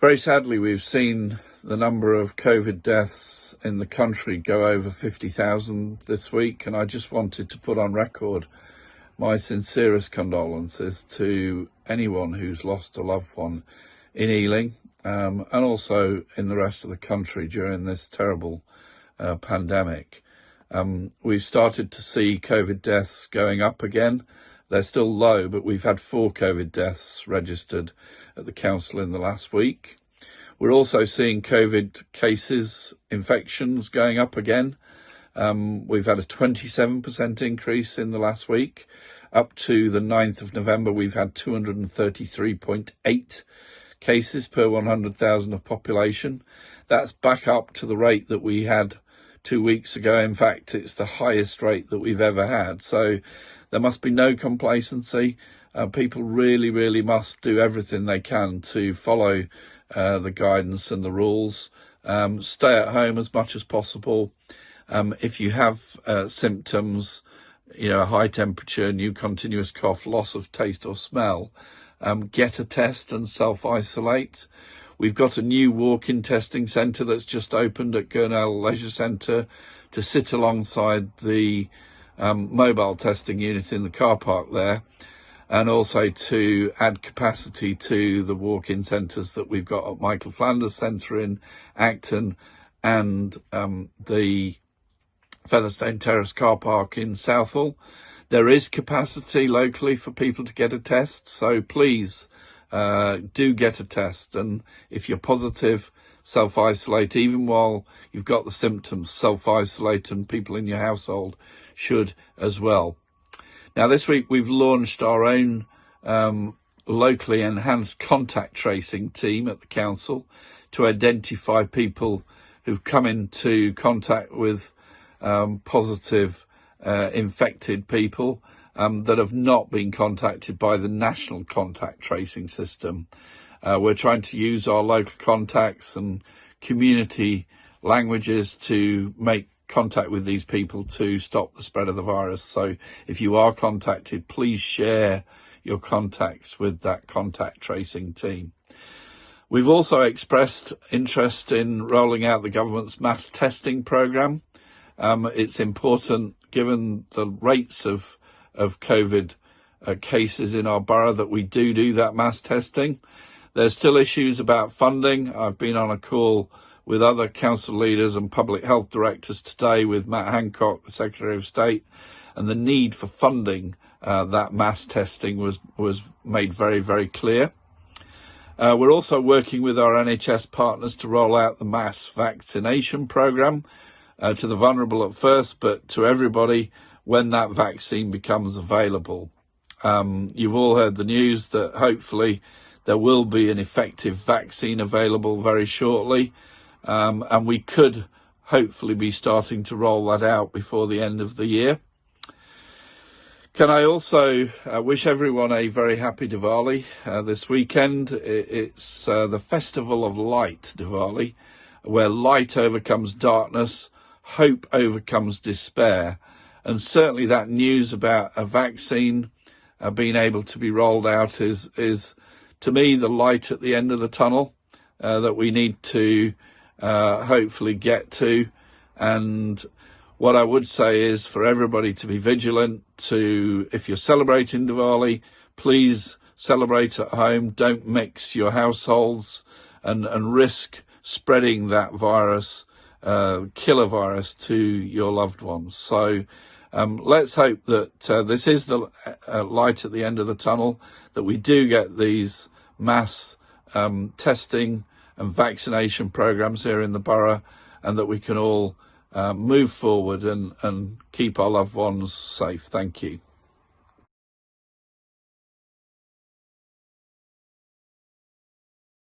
Very sadly, we've seen the number of COVID deaths in the country go over 50,000 this week, and I just wanted to put on record my sincerest condolences to anyone who's lost a loved one in Ealing, and also in the rest of the country during this terrible pandemic. We've started to see COVID deaths going up again. They're still low, but we've had 4 COVID deaths registered at the council in the last week. We're also seeing COVID cases, infections going up again. We've had a 27% increase in the last week. Up to the 9th of November, we've had 233.8 cases per 100,000 of population. That's back up to the rate that we had 2 weeks ago. In fact, it's the highest rate that we've ever had. So there must be no complacency. People really must do everything they can to follow the guidance and the rules. Stay at home as much as possible. If you have symptoms, a high temperature, new continuous cough, loss of taste or smell, get a test and self-isolate. We've got a new walk-in testing centre that's just opened at Gurnell Leisure Centre to sit alongside the mobile testing unit in the car park there, and also to add capacity to the walk-in centres that we've got at Michael Flanders Centre in Acton and the Featherstone Terrace car park in Southall. There is capacity locally for people to get a test, so please do get a test. And if you're positive, self-isolate. Even while you've got the symptoms, self-isolate, and people in your household should as well. Now, this week we've launched our own locally enhanced contact tracing team at the council to identify people who've come into contact with positive infected people that have not been contacted by the national contact tracing system. We're trying to use our local contacts and community languages to make contact with these people to stop the spread of the virus. So if you are contacted, please share your contacts with that contact tracing team. We've also expressed interest in rolling out the government's mass testing programme. It's important, given the rates of COVID cases in our borough, that we do that mass testing. There's still issues about funding. I've been on a call with other council leaders and public health directors today with Matt Hancock, the Secretary of State, and the need for funding that mass testing was made very clear. We're also working with our NHS partners to roll out the mass vaccination programme to the vulnerable at first, but to everybody when that vaccine becomes available. You've all heard the news that hopefully there will be an effective vaccine available very shortly. And we could hopefully be starting to roll that out before the end of the year. Can I also wish everyone a very happy Diwali this weekend. It's the Festival of Light, Diwali, where light overcomes darkness, hope overcomes despair. And certainly that news about a vaccine being able to be rolled out is to me the light at the end of the tunnel that we need to hopefully get to. And what I would say is for everybody to be vigilant. If you're celebrating Diwali, please celebrate at home. Don't mix your households and risk spreading that virus, killer virus, to your loved ones. So let's hope that this is the light at the end of the tunnel, that we do get these mass testing and vaccination programs here in the borough, and that we can all move forward and keep our loved ones safe. Thank you.